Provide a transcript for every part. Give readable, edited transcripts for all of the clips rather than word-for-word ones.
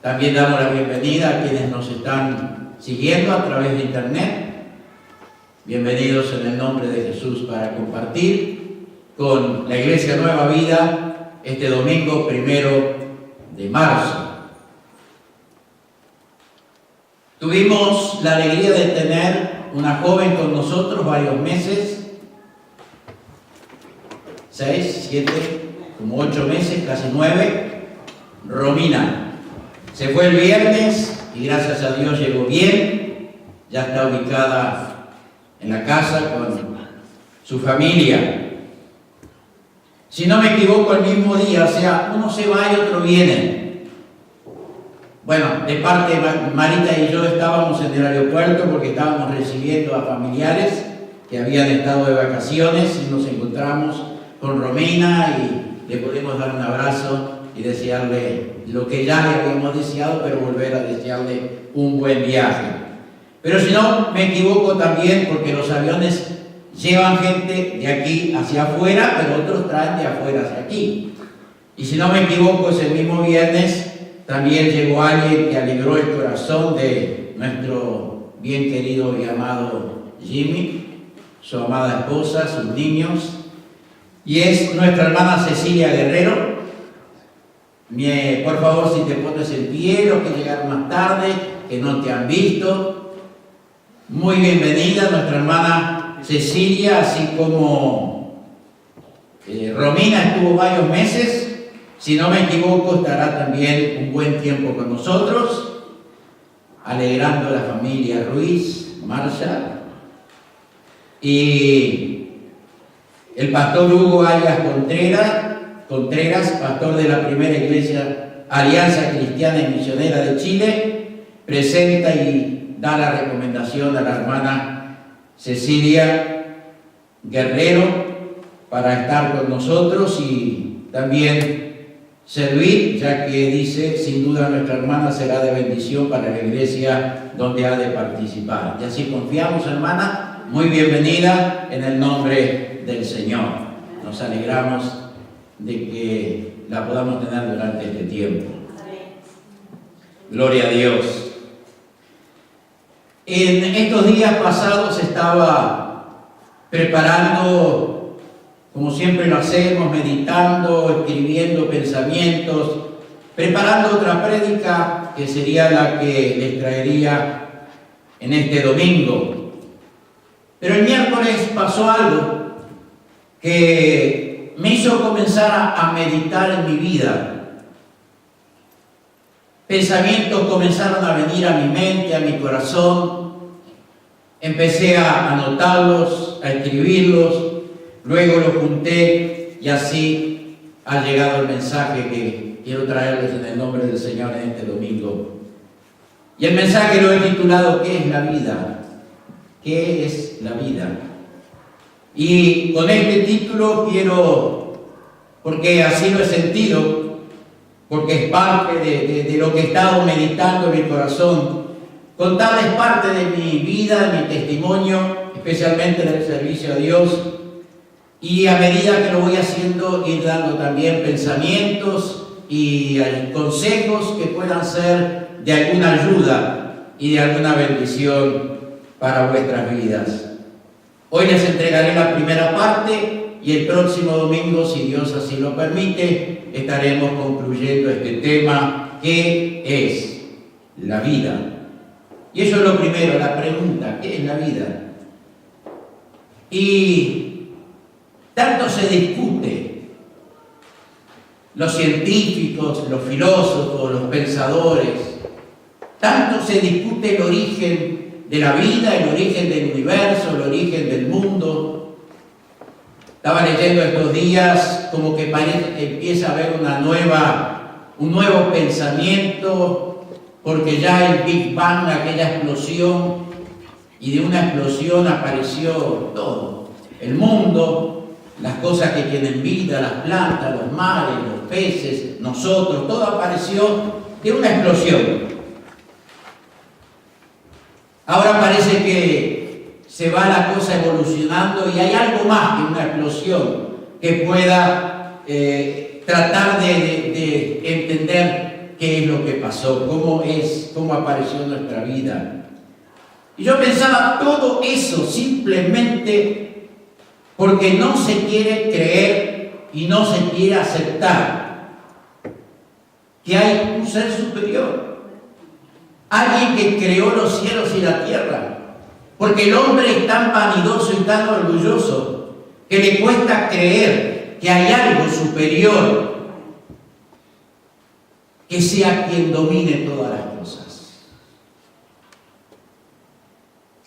También damos la bienvenida a quienes nos están siguiendo a través de internet. Bienvenidos en el nombre de Jesús para compartir con la Iglesia Nueva Vida este domingo 1 de marzo. Tuvimos la alegría de tener una joven con nosotros varios meses, 6, 7, como 8 meses, casi 9, Romina. Se fue el viernes y gracias a Dios llegó bien, ya está ubicada en la casa con su familia. Si no me equivoco, el mismo día, o sea, uno se va y otro viene. Bueno, de parte de Marita y yo estábamos en el aeropuerto porque estábamos recibiendo a familiares que habían estado de vacaciones y nos encontramos con Romina y le podemos dar un abrazo y desearle lo que ya le habíamos deseado, pero volver a desearle un buen viaje. Pero si no me equivoco también, porque los aviones llevan gente de aquí hacia afuera, pero otros traen de afuera hacia aquí. Y si no me equivoco, ese mismo viernes también llegó alguien que alegró el corazón de nuestro bien querido y amado Jimmy, su amada esposa, sus niños, y es nuestra hermana Cecilia Guerrero. Por favor, si te pones en pie, los que llegaron más tarde, que no te han visto, muy bienvenida nuestra hermana Cecilia, así como Romina estuvo varios meses, si no me equivoco estará también un buen tiempo con nosotros, alegrando a la familia Ruiz, Marshall, y el pastor Hugo Arias Contreras, pastor de la primera iglesia Alianza Cristiana y Misionera de Chile, presenta y da la recomendación a la hermana Cecilia Guerrero para estar con nosotros y también servir, ya que dice, sin duda nuestra hermana será de bendición para la iglesia donde ha de participar. Y así confiamos, hermana, muy bienvenida en el nombre del Señor. Nos alegramos de que la podamos tener durante este tiempo. Gloria a Dios. En estos días pasados estaba preparando, como siempre lo hacemos, meditando, escribiendo pensamientos, preparando otra prédica que sería la que les traería en este domingo. Pero el miércoles pasó algo que me hizo comenzar a meditar en mi vida. Pensamientos comenzaron a venir a mi mente, a mi corazón. Empecé a anotarlos, a escribirlos, luego los junté y así ha llegado el mensaje que quiero traerles en el nombre del Señor en este domingo. Y el mensaje lo he titulado ¿Qué es la vida? ¿Qué es la vida? Y con este título quiero, porque así lo he sentido, porque es parte de lo que he estado meditando en mi corazón, contarles parte de mi vida, de mi testimonio, especialmente del servicio a Dios, y a medida que lo voy haciendo, ir dando también pensamientos y consejos que puedan ser de alguna ayuda y de alguna bendición para vuestras vidas. Hoy les entregaré la primera parte y el próximo domingo, si Dios así lo permite, estaremos concluyendo este tema, ¿qué es la vida? Y eso es lo primero, la pregunta, ¿qué es la vida? Y tanto se discute, los científicos, los filósofos, los pensadores, tanto se discute el origen de la vida, el origen del universo, el origen del mundo. Estaba leyendo estos días como que parece que empieza a haber un nuevo pensamiento, porque ya el Big Bang, aquella explosión, y de una explosión apareció todo. El mundo, las cosas que tienen vida, las plantas, los mares, los peces, nosotros, todo apareció de una explosión. Ahora parece que se va la cosa evolucionando y hay algo más que una explosión que pueda tratar de entender qué es lo que pasó, cómo apareció nuestra vida. Y yo pensaba todo eso simplemente porque no se quiere creer y no se quiere aceptar que hay un ser superior, alguien que creó los cielos y la tierra. Porque el hombre es tan vanidoso y tan orgulloso que le cuesta creer que hay algo superior que sea quien domine todas las cosas.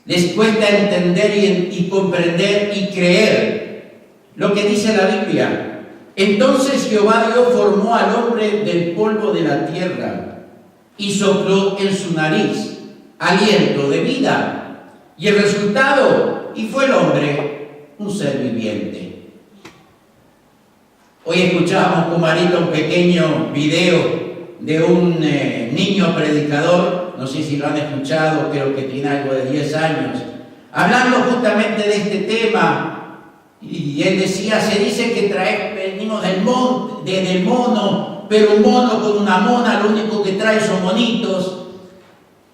Les cuesta entender y comprender y creer lo que dice la Biblia. Entonces Jehová Dios formó al hombre del polvo de la tierra y sopló en su nariz aliento de vida. Y el resultado, y fue el hombre un ser viviente. Hoy escuchábamos con Marita un pequeño video de un niño predicador, no sé si lo han escuchado, creo que tiene algo de 10 años, hablando justamente de este tema. Y él decía, se dice que venimos del mono, pero un mono con una mona lo único que trae son monitos.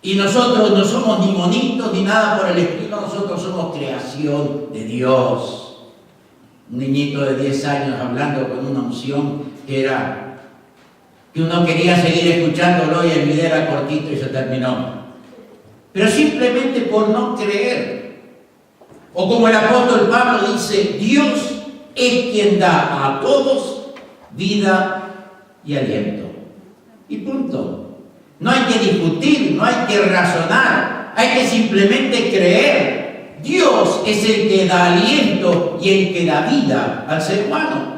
Y nosotros no somos ni monitos ni nada por el estilo, nosotros somos creación de Dios. Un niñito de 10 años hablando con una unción que uno quería seguir escuchándolo y el video era cortito y se terminó. Pero simplemente por no creer. O como el apóstol Pablo dice, Dios es quien da a todos vida y aliento. Y punto. No hay que discutir, no hay que razonar, hay que simplemente creer. Dios es el que da aliento y el que da vida al ser humano.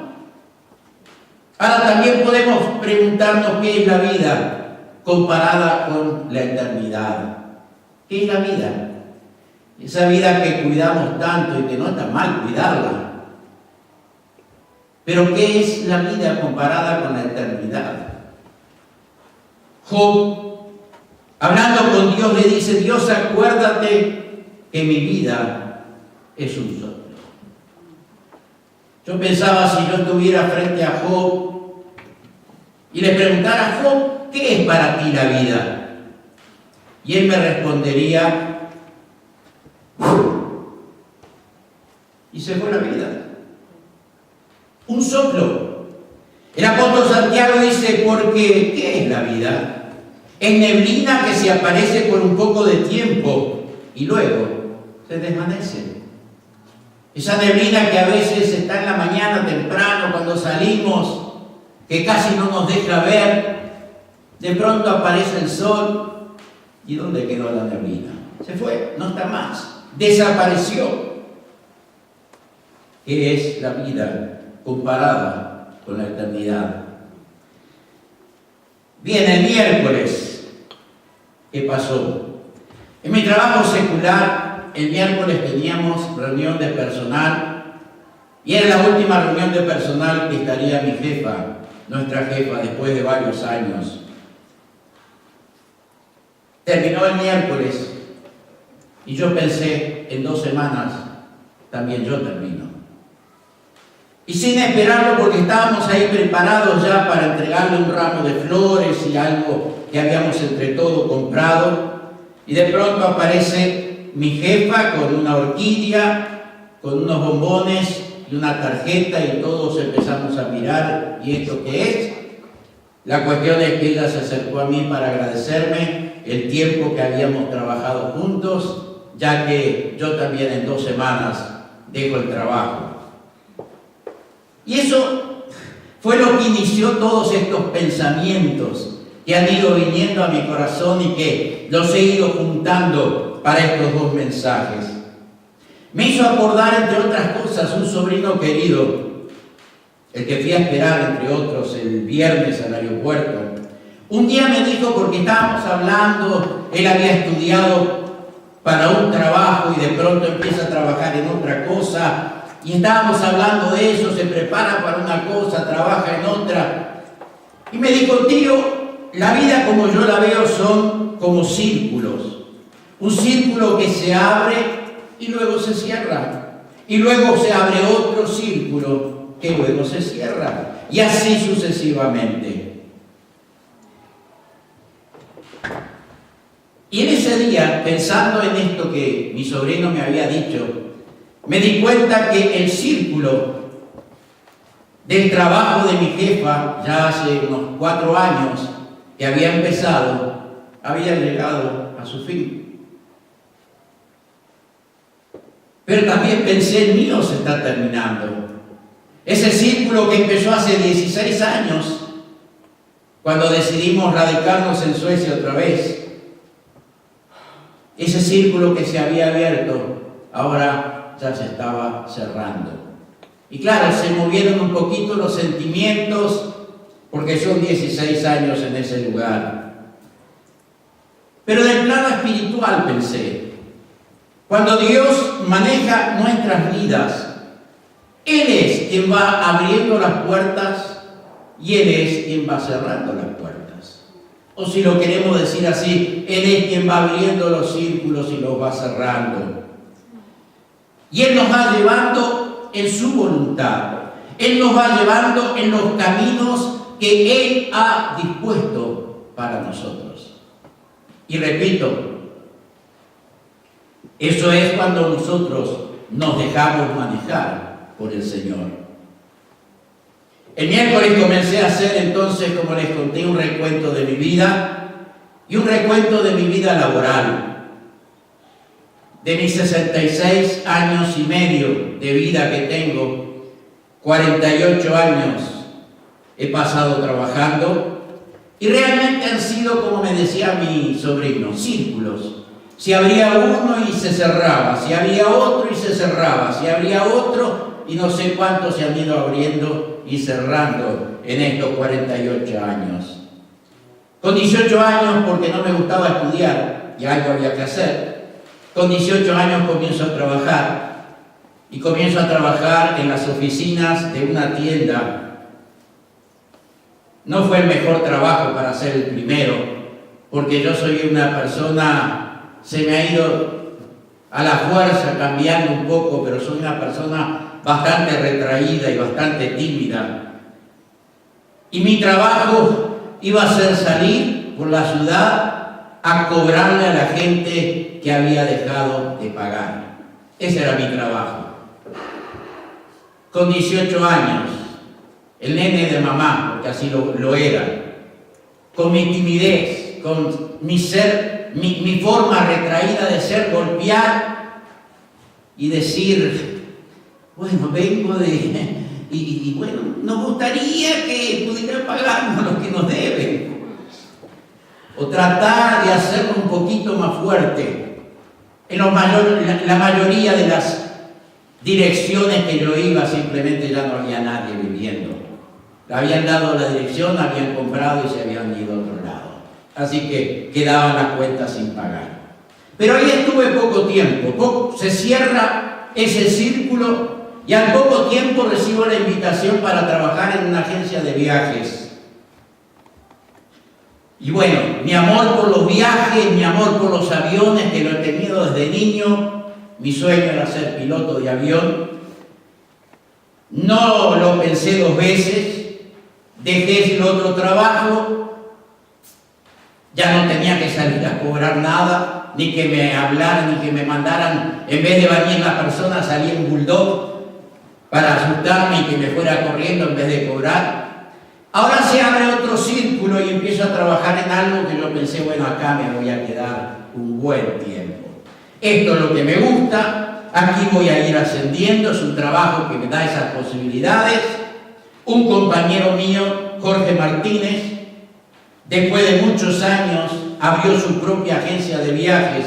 Ahora también podemos preguntarnos qué es la vida comparada con la eternidad. ¿Qué es la vida? Esa vida que cuidamos tanto y que no está mal cuidarla. Pero ¿qué es la vida comparada con la eternidad? Job, hablando con Dios, le dice, Dios, acuérdate que mi vida es un soplo. Yo pensaba, si yo estuviera frente a Job y le preguntara, Job, ¿qué es para ti la vida? Y él me respondería, y se fue la vida. Un soplo. El apóstol Santiago dice, porque ¿qué es la vida? Es neblina que se aparece por un poco de tiempo y luego se desvanece. Esa neblina que a veces está en la mañana temprano cuando salimos, que casi no nos deja ver, de pronto aparece el sol. ¿Y dónde quedó la neblina? Se fue, no está más, desapareció. ¿Qué es la vida comparada con la eternidad? Bien, el miércoles, ¿qué pasó? En mi trabajo secular, el miércoles teníamos reunión de personal y era la última reunión de personal que estaría mi jefa, nuestra jefa, después de varios años. Terminó el miércoles y yo pensé, en 2 semanas también yo termino. Y sin esperarlo, porque estábamos ahí preparados ya para entregarle un ramo de flores y algo que habíamos entre todos comprado. Y de pronto aparece mi jefa con una orquídea, con unos bombones y una tarjeta y todos empezamos a mirar, ¿y esto qué es? La cuestión es que ella se acercó a mí para agradecerme el tiempo que habíamos trabajado juntos, ya que yo también en 2 semanas dejo el trabajo. Y eso fue lo que inició todos estos pensamientos que han ido viniendo a mi corazón y que los he ido juntando para estos 2 mensajes. Me hizo acordar, entre otras cosas, un sobrino querido, el que fui a esperar, entre otros, el viernes al aeropuerto. Un día me dijo, porque estábamos hablando, él había estudiado para un trabajo y de pronto empieza a trabajar en otra cosa. Y estábamos hablando de eso, se prepara para una cosa, trabaja en otra. Y me dijo, tío, la vida como yo la veo son como círculos. Un círculo que se abre y luego se cierra. Y luego se abre otro círculo que luego se cierra. Y así sucesivamente. Y en ese día, pensando en esto que mi sobrino me había dicho, me di cuenta que el círculo del trabajo de mi jefa, ya hace unos 4 años que había empezado, había llegado a su fin. Pero también pensé, el mío se está terminando. Ese círculo que empezó hace 16 años, cuando decidimos radicarnos en Suecia otra vez, ese círculo que se había abierto, ahora ya se estaba cerrando. Y claro, se movieron un poquito los sentimientos, porque son 16 años en ese lugar. Pero del plano espiritual pensé, cuando Dios maneja nuestras vidas, Él es quien va abriendo las puertas y Él es quien va cerrando las puertas. O si lo queremos decir así, Él es quien va abriendo los círculos y los va cerrando. Y Él nos va llevando en su voluntad. Él nos va llevando en los caminos que Él ha dispuesto para nosotros. Y repito, eso es cuando nosotros nos dejamos manejar por el Señor. El miércoles comencé a hacer entonces, como les conté, un recuento de mi vida y un recuento de mi vida laboral. De mis 66 años y medio de vida que tengo, 48 años he pasado trabajando y realmente han sido, como me decía mi sobrino, círculos. Si abría uno y se cerraba, si abría otro y se cerraba, si abría otro y no sé cuántos se han ido abriendo y cerrando en estos 48 años. Con 18 años, porque no me gustaba estudiar y algo había que hacer, con 18 años comienzo a trabajar y comienzo a trabajar en las oficinas de una tienda. No fue el mejor trabajo para ser el primero, porque yo soy una persona, se me ha ido a la fuerza cambiando un poco, pero soy una persona bastante retraída y bastante tímida. Y mi trabajo iba a ser salir por la ciudad a cobrarle a la gente que había dejado de pagar. Ese era mi trabajo. Con 18 años, el nene de mamá, porque así lo era, con mi timidez, con mi ser, mi forma retraída de ser, golpear y decir, bueno, vengo de... Y bueno, nos gustaría que pudieran pagarnos lo que nos deben. O tratar de hacerlo un poquito más fuerte. En la mayoría de las direcciones que yo iba, simplemente ya no había nadie viviendo. Le habían dado la dirección, habían comprado y se habían ido a otro lado. Así que quedaban las cuentas sin pagar. Pero ahí estuve poco tiempo. Se cierra ese círculo y al poco tiempo recibo la invitación para trabajar en una agencia de viajes. Y bueno, mi amor por los viajes, mi amor por los aviones, que lo he tenido desde niño, mi sueño era ser piloto de avión. No lo pensé 2 veces, dejé el otro trabajo, ya no tenía que salir a cobrar nada, ni que me hablaran, ni que me mandaran, en vez de venir la persona, salía un bulldog para asustarme y que me fuera corriendo en vez de cobrar. Ahora se abre otro círculo y empiezo a trabajar en algo que yo pensé, bueno, acá me voy a quedar un buen tiempo. Esto es lo que me gusta, aquí voy a ir ascendiendo, es un trabajo que me da esas posibilidades. Un compañero mío, Jorge Martínez, después de muchos años, abrió su propia agencia de viajes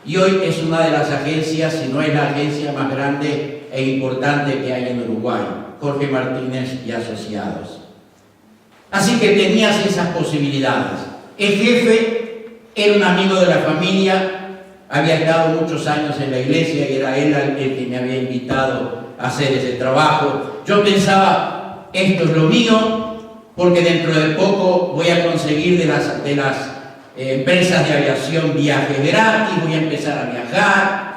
y hoy es una de las agencias, si no es la agencia más grande e importante que hay en Uruguay, Jorge Martínez y Asociados. Así que tenías esas posibilidades. El jefe era un amigo de la familia, había estado muchos años en la iglesia y era él el que me había invitado a hacer ese trabajo. Yo pensaba, esto es lo mío, porque dentro de poco voy a conseguir de las empresas de aviación viajes gratis, voy a empezar a viajar.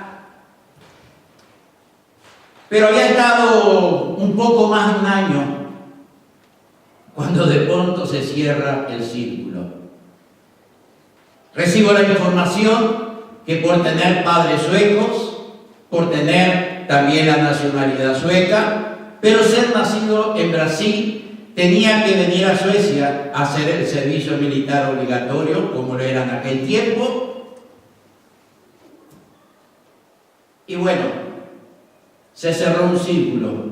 Pero había estado un poco más de un año cuando de pronto se cierra el círculo. Recibo la información que por tener padres suecos, por tener también la nacionalidad sueca, pero ser nacido en Brasil, tenía que venir a Suecia a hacer el servicio militar obligatorio, como lo era en aquel tiempo. Y bueno, se cerró un círculo.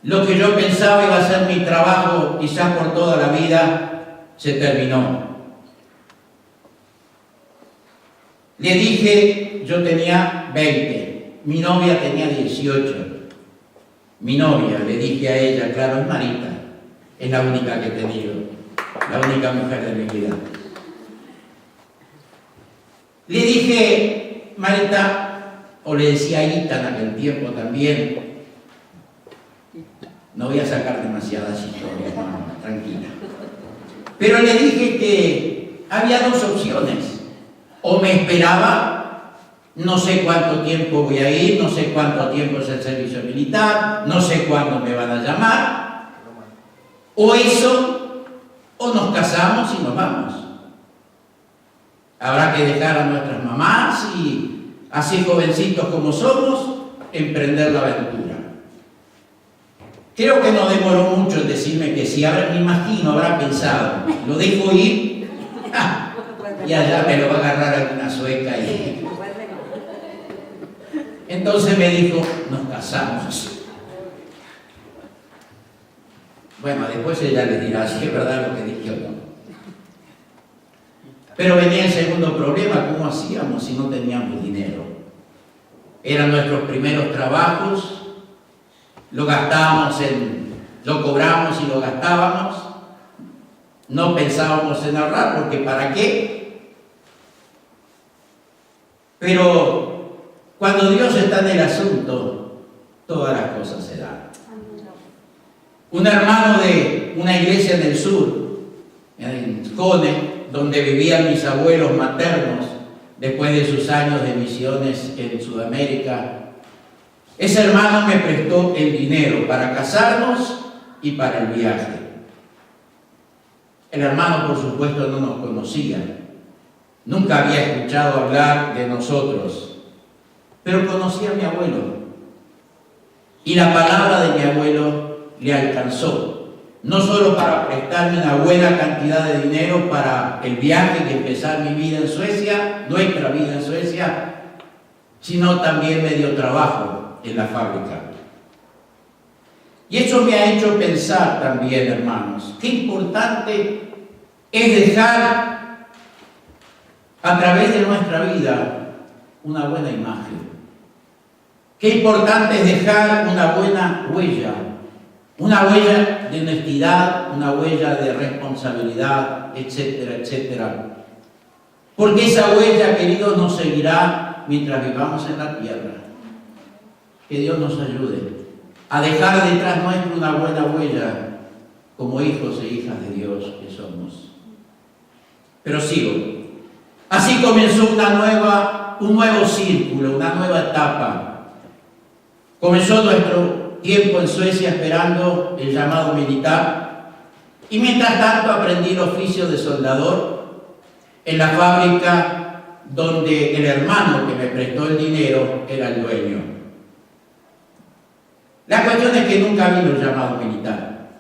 Lo que yo pensaba iba a ser mi trabajo quizás por toda la vida, se terminó. Le dije, yo tenía 20, mi novia tenía 18. Mi novia, le dije a ella, claro, es Marita, es la única que he tenido, la única mujer de mi vida. Le dije, Marita, o le decía Ita en aquel tiempo también, no voy a sacar demasiadas historias, no, tranquila. Pero le dije que había dos opciones. O me esperaba, no sé cuánto tiempo voy a ir, no sé cuánto tiempo es el servicio militar, no sé cuándo me van a llamar. O eso, o nos casamos y nos vamos. Habrá que dejar a nuestras mamás y, así jovencitos como somos, emprender la aventura. Creo que no demoró mucho en decirme que sí. Ahora me imagino, habrá pensado, lo dejo ir, y allá me lo va a agarrar alguna sueca. Entonces me dijo, nos casamos. Bueno, después ella les dirá si es verdad lo que dije o no. Pero venía el segundo problema, ¿cómo hacíamos si no teníamos dinero? Eran nuestros primeros trabajos, lo gastábamos lo cobramos y lo gastábamos, no pensábamos en ahorrar, porque ¿para qué? Pero cuando Dios está en el asunto, todas las cosas se dan. Un hermano de una iglesia en el sur, en Skåne, donde vivían mis abuelos maternos, después de sus años de misiones en Sudamérica, ese hermano me prestó el dinero para casarnos y para el viaje. El hermano, por supuesto, no nos conocía. Nunca había escuchado hablar de nosotros, pero conocía a mi abuelo. Y la palabra de mi abuelo le alcanzó, no solo para prestarme una buena cantidad de dinero para el viaje y empezar mi vida en Suecia, nuestra vida en Suecia, sino también me dio trabajo en la fábrica. Y eso me ha hecho pensar también, hermanos, qué importante es dejar a través de nuestra vida una buena imagen. Qué importante es dejar una buena huella de honestidad, una huella de responsabilidad, etcétera, etcétera. Porque esa huella, queridos, nos seguirá mientras vivamos en la tierra. Que Dios nos ayude a dejar detrás nuestro una buena huella como hijos e hijas de Dios que somos. Pero sigo. Así comenzó un nuevo círculo, una nueva etapa. Comenzó nuestro tiempo en Suecia esperando el llamado militar, y mientras tanto aprendí el oficio de soldador en la fábrica donde el hermano que me prestó el dinero era el dueño. La cuestión es que nunca vino el llamado militar.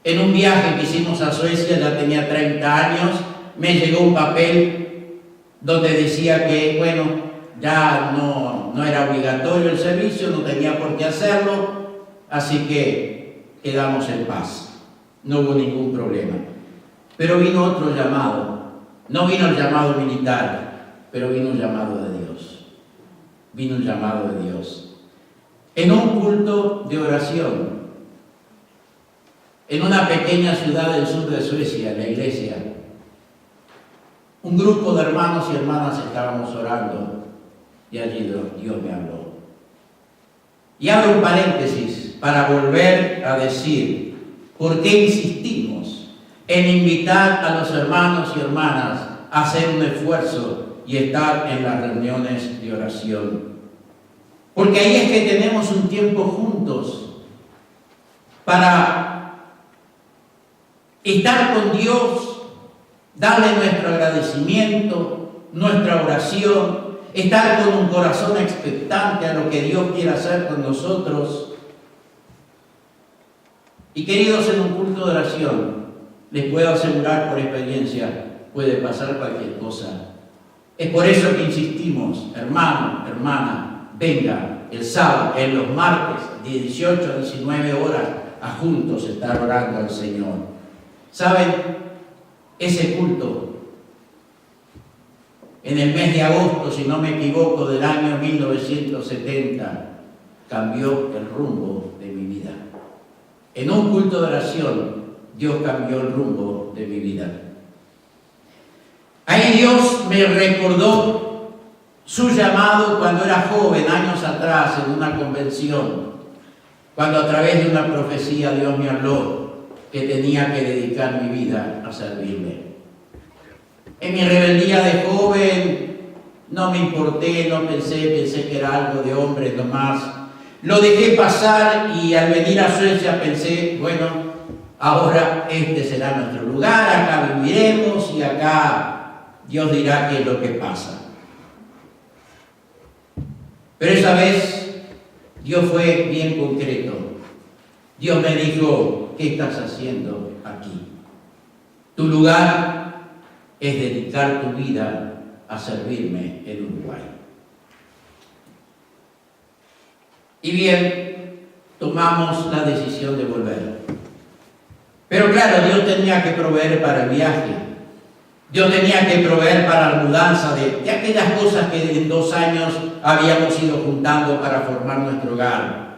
En un viaje que hicimos a Suecia, ya tenía 30 años, me llegó un papel donde decía que, bueno, ya no era obligatorio el servicio, no tenía por qué hacerlo, así que quedamos en paz. No hubo ningún problema. Pero vino otro llamado. No vino el llamado militar, pero vino un llamado de Dios. Vino un llamado de Dios. En un culto de oración, en una pequeña ciudad del sur de Suecia, en la iglesia, un grupo de hermanos y hermanas estábamos orando y allí Dios me habló. Y abro un paréntesis para volver a decir por qué insistimos en invitar a los hermanos y hermanas a hacer un esfuerzo y estar en las reuniones de oración. Porque ahí es que tenemos un tiempo juntos para estar con Dios, darle nuestro agradecimiento, nuestra oración, estar con un corazón expectante a lo que Dios quiere hacer con nosotros. Y queridos, en un culto de oración, les puedo asegurar por experiencia, puede pasar cualquier cosa. Es por eso que insistimos, hermano, hermana, venga el sábado, en los martes, de 18 a 19 horas, a juntos estar orando al Señor. ¿Saben? Ese culto, en el mes de agosto, si no me equivoco, del año 1970, cambió el rumbo de mi vida. En un culto de oración, Dios cambió el rumbo de mi vida. Ahí Dios me recordó su llamado cuando era joven, años atrás, en una convención, cuando a través de una profecía Dios me habló que tenía que dedicar mi vida a servirle. En mi rebeldía de joven no me importé, no pensé que era algo de hombres nomás. Lo dejé pasar y al venir a Suecia pensé, bueno, ahora este será nuestro lugar, acá viviremos y acá Dios dirá qué es lo que pasa. Pero esa vez Dios fue bien concreto. Dios me dijo, ¿qué estás haciendo aquí? Tu lugar es dedicar tu vida a servirme en Uruguay. Y bien, tomamos la decisión de volver. Pero claro, Dios tenía que proveer para el viaje. Dios tenía que proveer para la mudanza de aquellas cosas que en 2 años habíamos ido juntando para formar nuestro hogar.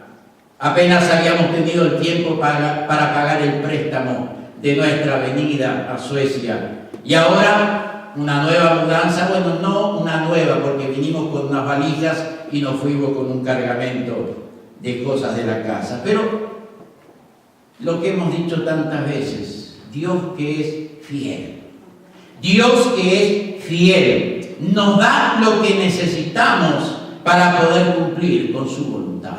Apenas habíamos tenido el tiempo para pagar el préstamo de nuestra venida a Suecia. Y ahora una nueva mudanza, bueno, no una nueva, porque vinimos con unas valijas y nos fuimos con un cargamento de cosas de la casa. Pero lo que hemos dicho tantas veces, Dios que es fiel. Dios que es fiel, nos da lo que necesitamos para poder cumplir con su voluntad.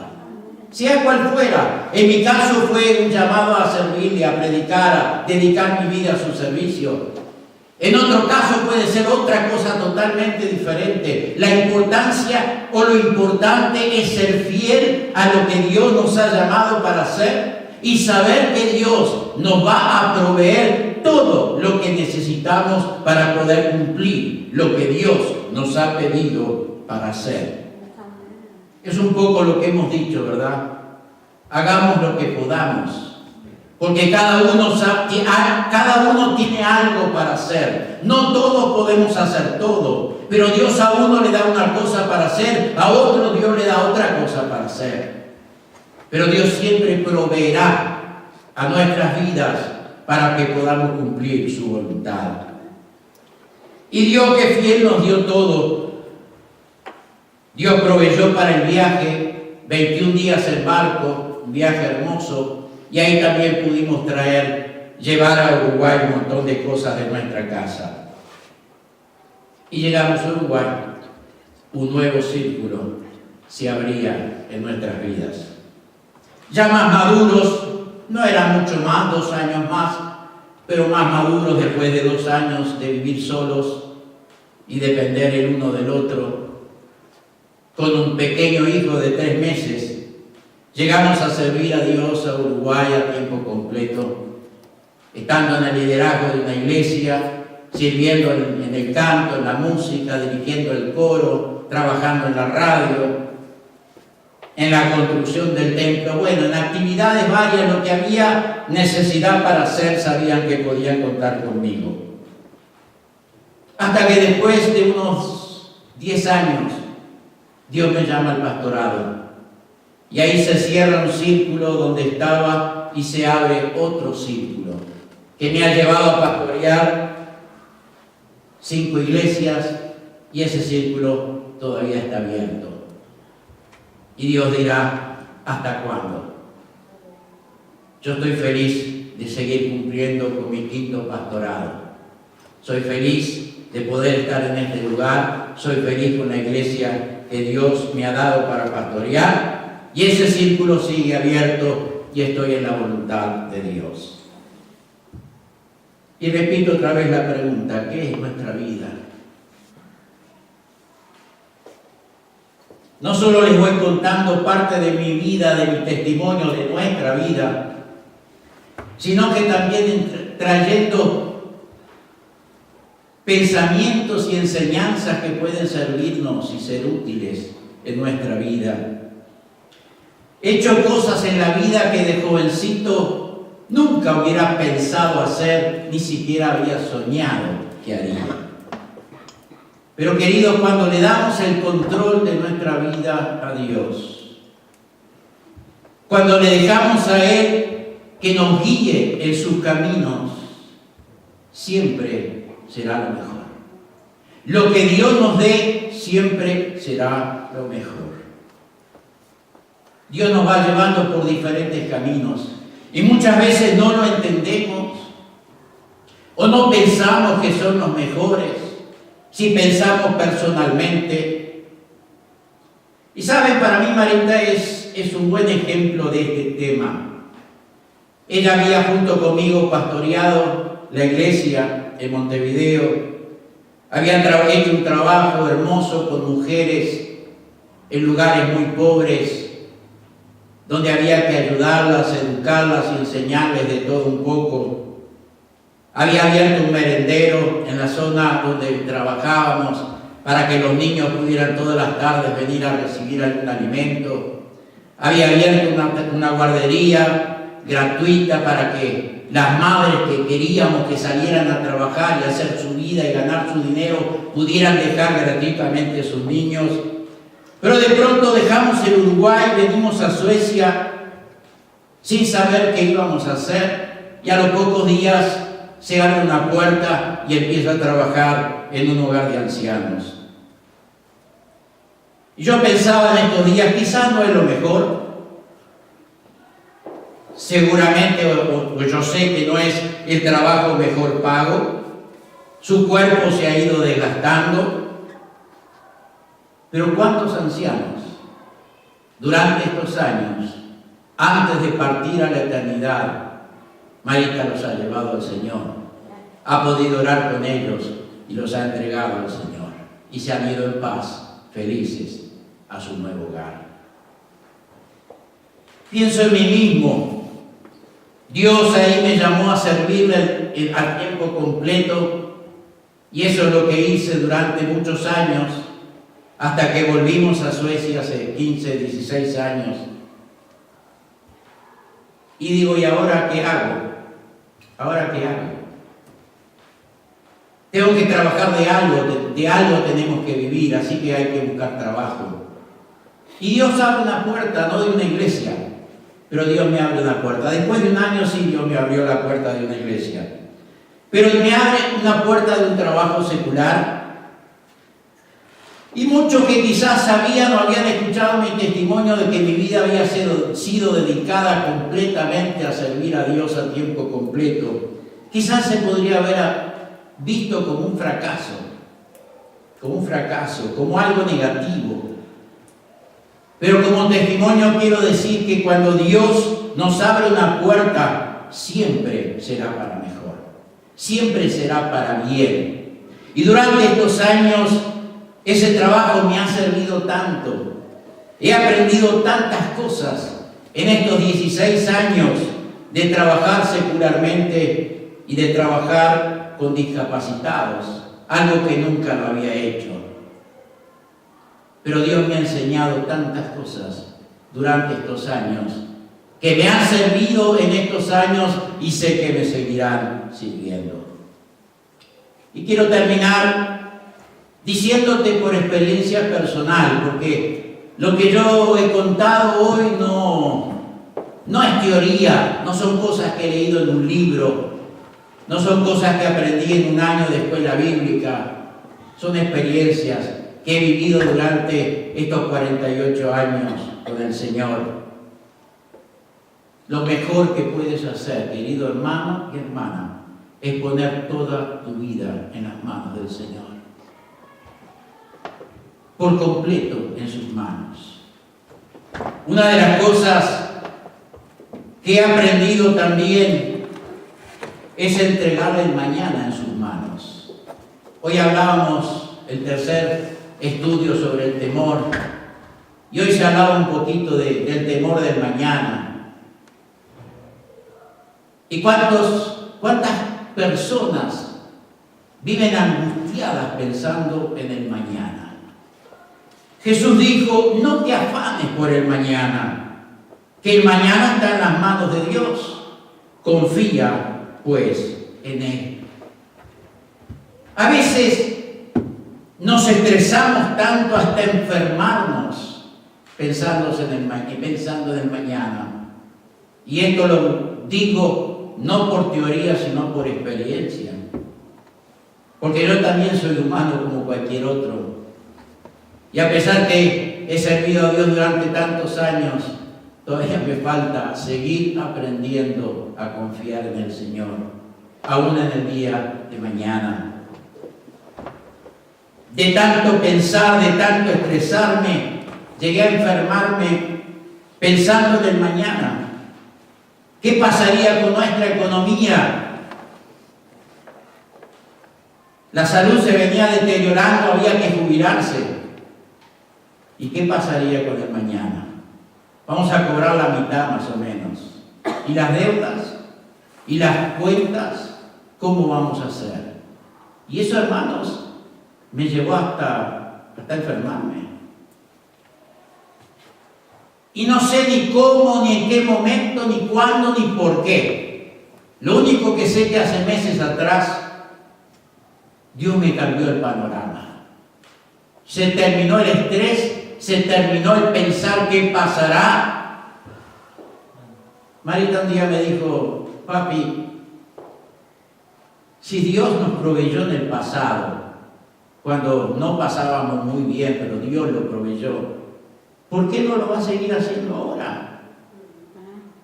Sea cual fuera, en mi caso fue un llamado a servirle, a predicar, a dedicar mi vida a su servicio. En otro caso puede ser otra cosa totalmente diferente. La importancia o lo importante es ser fiel a lo que Dios nos ha llamado para hacer y saber que Dios nos va a proveer todo lo que necesitamos para poder cumplir lo que Dios nos ha pedido para hacer. Es un poco lo que hemos dicho, ¿verdad? Hagamos lo que podamos, porque cada uno tiene algo para hacer. No todos podemos hacer todo, pero Dios a uno le da una cosa para hacer, a otro Dios le da otra cosa para hacer. Pero Dios siempre proveerá a nuestras vidas para que podamos cumplir su voluntad. Y Dios que fiel nos dio todo. Dios proveyó para el viaje, 21 días en barco, un viaje hermoso, y ahí también pudimos llevar a Uruguay un montón de cosas de nuestra casa. Y llegamos a Uruguay, un nuevo círculo se abría en nuestras vidas. Ya más maduros, no era mucho más, 2 años más, pero más maduros después de 2 años de vivir solos y depender el uno del otro. Con un pequeño hijo de 3 meses, llegamos a servir a Dios a Uruguay a tiempo completo, estando en el liderazgo de una iglesia, sirviendo en el canto, en la música, dirigiendo el coro, trabajando en la radio, en la construcción del templo, bueno, en actividades varias, lo que había necesidad para hacer, sabían que podían contar conmigo. Hasta que después de unos 10 años, Dios me llama al pastorado. Y ahí se cierra un círculo donde estaba y se abre otro círculo que me ha llevado a pastorear 5 iglesias y ese círculo todavía está abierto. Y Dios dirá, ¿hasta cuándo? Yo estoy feliz de seguir cumpliendo con mi 5º pastorado. Soy feliz de poder estar en este lugar. Soy feliz con la iglesia que Dios me ha dado para pastorear. Y ese círculo sigue abierto y estoy en la voluntad de Dios. Y repito otra vez la pregunta, ¿qué es nuestra vida? No solo les voy contando parte de mi vida, de mi testimonio, de nuestra vida, sino que también trayendo pensamientos y enseñanzas que pueden servirnos y ser útiles en nuestra vida. He hecho cosas en la vida que de jovencito nunca hubiera pensado hacer, ni siquiera había soñado que haría. Pero queridos, cuando le damos el control de nuestra vida a Dios, cuando le dejamos a Él que nos guíe en sus caminos, siempre será lo mejor. Lo que Dios nos dé siempre será lo mejor. Dios nos va llevando por diferentes caminos y muchas veces no lo entendemos o no pensamos que son los mejores, si pensamos personalmente. Y saben, para mí Marita es un buen ejemplo de este tema. Ella había junto conmigo pastoreado la iglesia en Montevideo, habían hecho un trabajo hermoso con mujeres en lugares muy pobres, donde había que ayudarlas, educarlas y enseñarles de todo un poco. Había abierto un merendero en la zona donde trabajábamos para que los niños pudieran todas las tardes venir a recibir algún alimento. Había abierto una guardería gratuita para que las madres que queríamos que salieran a trabajar y hacer su vida y ganar su dinero pudieran dejar gratuitamente a sus niños. Pero de pronto dejamos el Uruguay, venimos a Suecia sin saber qué íbamos a hacer y a los pocos días se abre una puerta y empieza a trabajar en un hogar de ancianos. Y yo pensaba en estos días, quizás no es lo mejor, seguramente, o yo sé que no es el trabajo mejor pago, su cuerpo se ha ido desgastando. Pero ¿cuántos ancianos durante estos años, antes de partir a la eternidad, Marita los ha llevado al Señor, ha podido orar con ellos y los ha entregado al Señor y se han ido en paz, felices, a su nuevo hogar? Pienso en mí mismo. Dios ahí me llamó a servirle a tiempo completo y eso es lo que hice durante muchos años, hasta que volvimos a Suecia hace 15, 16 años. Y digo, ¿y ahora qué hago? ¿Ahora qué hago? Tengo que trabajar de algo tenemos que vivir, así que hay que buscar trabajo. Y Dios abre una puerta, no de una iglesia, pero Dios me abre una puerta. Después de un año sí, Dios me abrió la puerta de una iglesia. Pero me abre una puerta de un trabajo secular. Y muchos que quizás sabían o habían escuchado mi testimonio de que mi vida había sido dedicada completamente a servir a Dios a tiempo completo, quizás se podría haber visto como un fracaso, como algo negativo. Pero como testimonio quiero decir que cuando Dios nos abre una puerta, siempre será para mejor, siempre será para bien. Y durante estos años, ese trabajo me ha servido tanto. He aprendido tantas cosas en estos 16 años de trabajar secularmente y de trabajar con discapacitados, algo que nunca lo había hecho. Pero Dios me ha enseñado tantas cosas durante estos años que me han servido en estos años y sé que me seguirán sirviendo. Y quiero terminar diciéndote por experiencia personal, porque lo que yo he contado hoy no es teoría, no son cosas que he leído en un libro, no son cosas que aprendí en un año de escuela bíblica, son experiencias que he vivido durante estos 48 años con el Señor. Lo mejor que puedes hacer, querido hermano y hermana, es poner toda tu vida en las manos del Señor. Por completo en sus manos. Una de las cosas que he aprendido también es entregarle el mañana en sus manos. Hoy hablábamos el tercer estudio sobre el temor y hoy se hablaba un poquito del temor del mañana. ¿Y cuántas personas viven angustiadas pensando en el mañana? Jesús dijo, no te afanes por el mañana, que el mañana está en las manos de Dios. Confía, pues, en Él. A veces nos estresamos tanto hasta enfermarnos pensando en el mañana. Y esto lo digo no por teoría, sino por experiencia. Porque yo también soy humano como cualquier otro. Y a pesar que he servido a Dios durante tantos años, todavía me falta seguir aprendiendo a confiar en el Señor, aún en el día de mañana. De tanto pensar, de tanto estresarme, llegué a enfermarme pensando en el mañana. ¿Qué pasaría con nuestra economía? La salud se venía deteriorando, había que jubilarse. ¿Y qué pasaría con el mañana? Vamos a cobrar la mitad más o menos. ¿Y las deudas? ¿Y las cuentas? ¿Cómo vamos a hacer? Y eso, hermanos, me llevó hasta enfermarme. Y no sé ni cómo, ni en qué momento, ni cuándo, ni por qué. Lo único que sé que hace meses atrás, Dios me cambió el panorama. Se terminó el estrés, se terminó el pensar qué pasará. Marita un día me dijo, papi, si Dios nos proveyó en el pasado, cuando no pasábamos muy bien, pero Dios lo proveyó, ¿por qué no lo va a seguir haciendo ahora?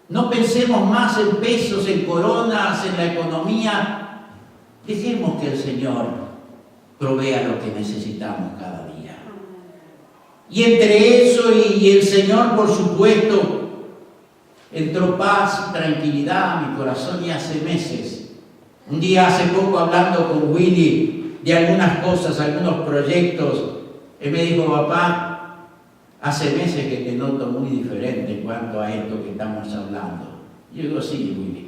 No pensemos más en pesos, en coronas, en la economía. Dejemos que el Señor provea lo que necesitamos cada día. Y entre eso y el Señor, por supuesto, entró paz y tranquilidad a mi corazón. Y hace meses, un día hace poco hablando con Willy de algunas cosas, algunos proyectos, él me dijo, papá, hace meses que te noto muy diferente en cuanto a esto que estamos hablando. Yo digo, sí, Willy.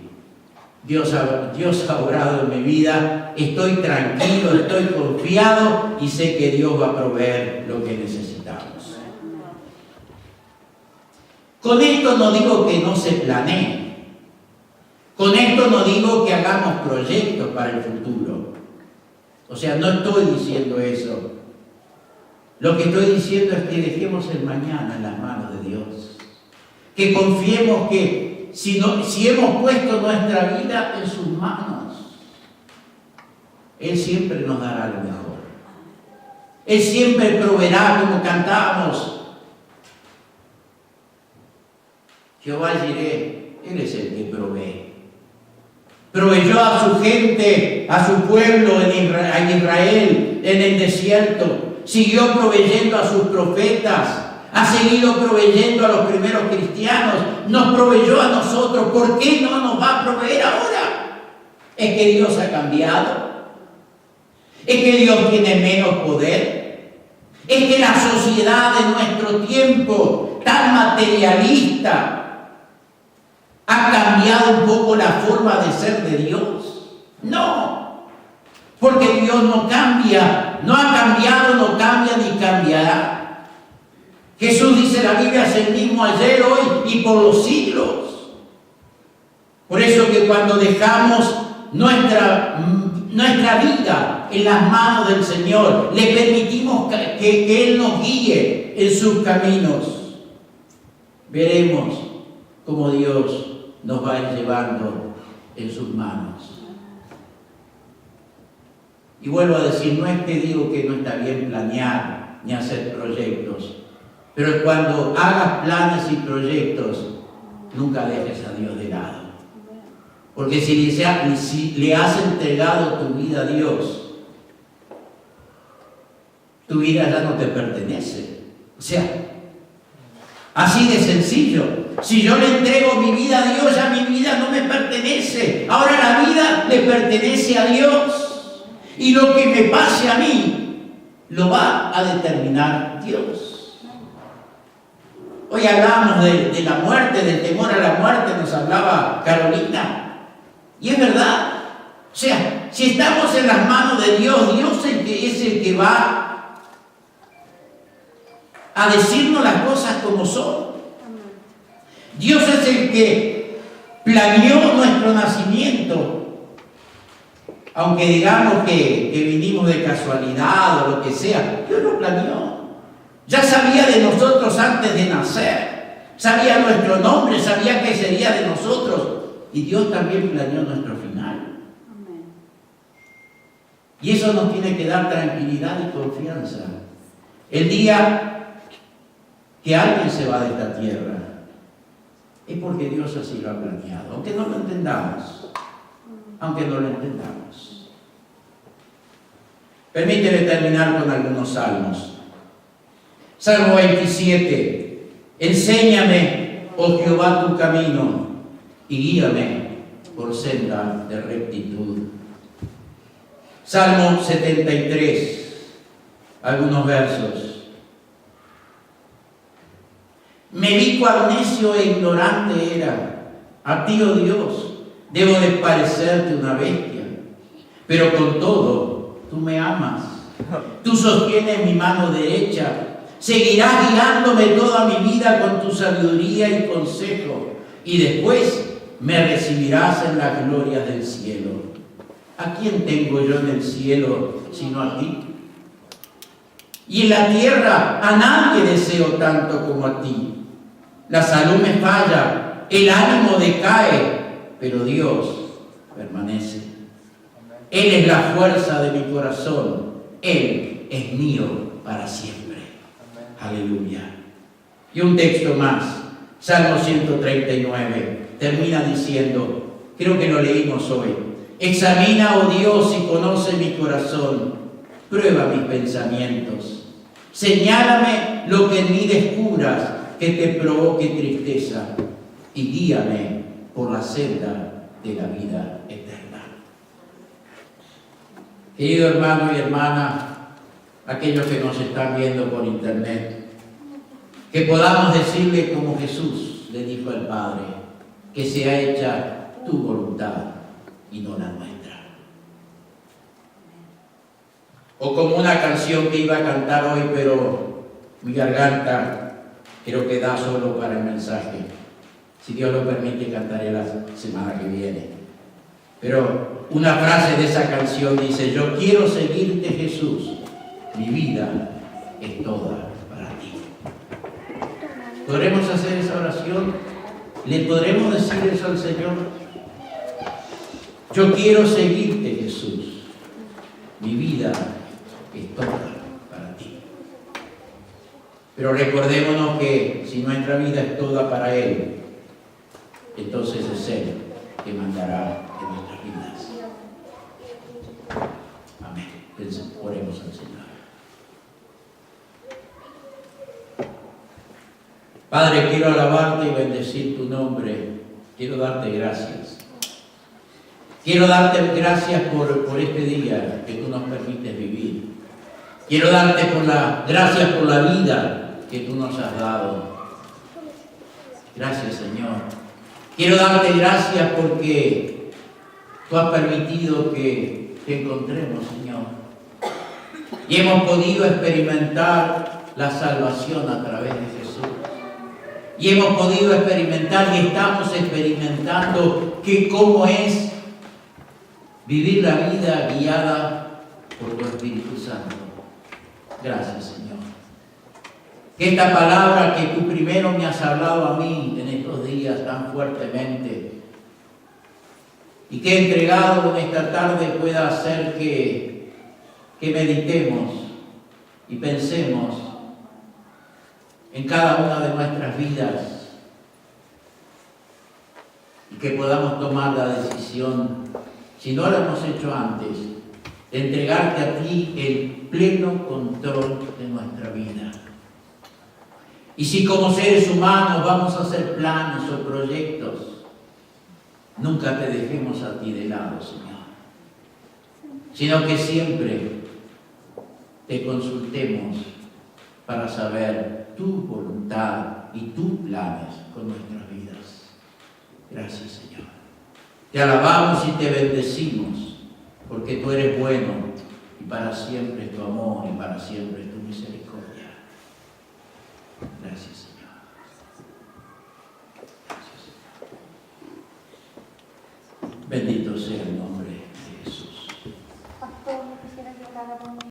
Dios ha obrado en mi vida, estoy tranquilo, estoy confiado y sé que Dios va a proveer lo que necesitamos. Con esto no digo que no se planee, con esto no digo que hagamos proyectos para el futuro. O sea, no estoy diciendo eso. Lo que estoy diciendo es que dejemos el mañana en las manos de Dios, que confiemos que si hemos puesto nuestra vida en sus manos, Él siempre nos dará lo mejor. Él siempre proveerá, como cantábamos. Jehová Jireh, Él es el que provee. Proveyó a su gente, a su pueblo en Israel, en el desierto. Siguió proveyendo a sus profetas. Ha seguido proveyendo a los primeros cristianos, nos proveyó a nosotros. ¿Por qué no nos va a proveer ahora? ¿Es que Dios ha cambiado? ¿Es que Dios tiene menos poder? ¿Es que la sociedad de nuestro tiempo, tan materialista, ha cambiado un poco la forma de ser de Dios? No, porque Dios no cambia, no ha cambiado, no cambia ni cambiará. Jesús dice, la Biblia es el mismo ayer, hoy y por los siglos. Por eso que cuando dejamos nuestra vida en las manos del Señor, le permitimos que Él nos guíe en sus caminos, veremos cómo Dios nos va a ir llevando en sus manos. Y vuelvo a decir, no es que digo que no está bien planear ni hacer proyectos, pero cuando hagas planes y proyectos, nunca dejes a Dios de lado. Porque si le has entregado tu vida a Dios, tu vida ya no te pertenece. O sea, Así de sencillo. Si yo le entrego mi vida a Dios, ya mi vida no me pertenece. Ahora la vida le pertenece a Dios. Y lo que me pase a mí, lo va a determinar Dios. Hoy hablamos de la muerte, del temor a la muerte, nos hablaba Carolina. Y es verdad. O sea, si estamos en las manos de Dios, Dios es el que va a decirnos las cosas como son. Dios es el que planeó nuestro nacimiento. Aunque digamos que vinimos de casualidad o lo que sea, Dios lo planeó. Ya sabía de nosotros antes de nacer. Sabía nuestro nombre, sabía qué sería de nosotros. Y Dios también planeó nuestro final. Y eso nos tiene que dar tranquilidad y confianza. El día que alguien se va de esta tierra, es porque Dios así lo ha planeado, aunque no lo entendamos. Aunque no lo entendamos. Permíteme terminar con algunos salmos. Salmo 27. Enséñame, oh Jehová, tu camino, y guíame por senda de rectitud. Salmo 73. Algunos versos. Me vi cual necio e ignorante era. A ti, oh Dios, debo de parecerte una bestia. Pero con todo, tú me amas. Tú sostienes mi mano derecha. Seguirás guiándome toda mi vida con tu sabiduría y consejo. Y después me recibirás en las glorias del cielo. ¿A quién tengo yo en el cielo sino a ti? Y en la tierra a nadie deseo tanto como a ti. La salud me falla, el ánimo decae, pero Dios permanece. Él es la fuerza de mi corazón. Él es mío para siempre. Aleluya. Y un texto más, Salmo 139, termina diciendo, creo que lo leímos hoy: examina, oh Dios, y conoce mi corazón, prueba mis pensamientos, señálame lo que en mí descubras que te provoque tristeza, y guíame por la senda de la vida eterna. Querido hermano y hermana, aquellos que nos están viendo por internet, que podamos decirle como Jesús le dijo al Padre, que sea hecha tu voluntad y no la nuestra. O como una canción que iba a cantar hoy, pero mi garganta creo que da solo para el mensaje. Si Dios lo permite, cantaré la semana que viene. Pero una frase de esa canción dice: yo quiero seguirte, Jesús, mi vida es toda para ti. ¿Podremos hacer esa oración? ¿Le podremos decir eso al Señor? Yo quiero seguirte, Jesús, mi vida es toda para ti. Pero recordémonos que si nuestra vida es toda para Él, entonces es Él que mandará en nuestras vidas. Amén. Oremos al Señor. Padre, quiero alabarte y bendecir tu nombre. Quiero darte gracias. Quiero darte gracias por este día que tú nos permites vivir. Quiero darte gracias por la vida que tú nos has dado. Gracias, Señor. Quiero darte gracias porque tú has permitido que te encontremos, Señor. Y hemos podido experimentar la salvación a través de Jesús. Y hemos podido experimentar y estamos experimentando cómo es vivir la vida guiada por tu Espíritu Santo. Gracias, Señor. Que esta palabra que tú primero me has hablado a mí en estos días tan fuertemente y que he entregado en esta tarde pueda hacer que meditemos y pensemos en cada una de nuestras vidas y que podamos tomar la decisión, si no lo hemos hecho antes, de entregarte a ti el pleno control de nuestra vida. Y si como seres humanos vamos a hacer planes o proyectos, nunca te dejemos a ti de lado, Señor, sino que siempre te consultemos para saber tu voluntad y tus planes con nuestras vidas. Gracias, Señor. Te alabamos y te bendecimos, porque tú eres bueno y para siempre es tu amor y para siempre es tu misericordia. Gracias, Señor. Gracias, Señor. Bendito sea el nombre.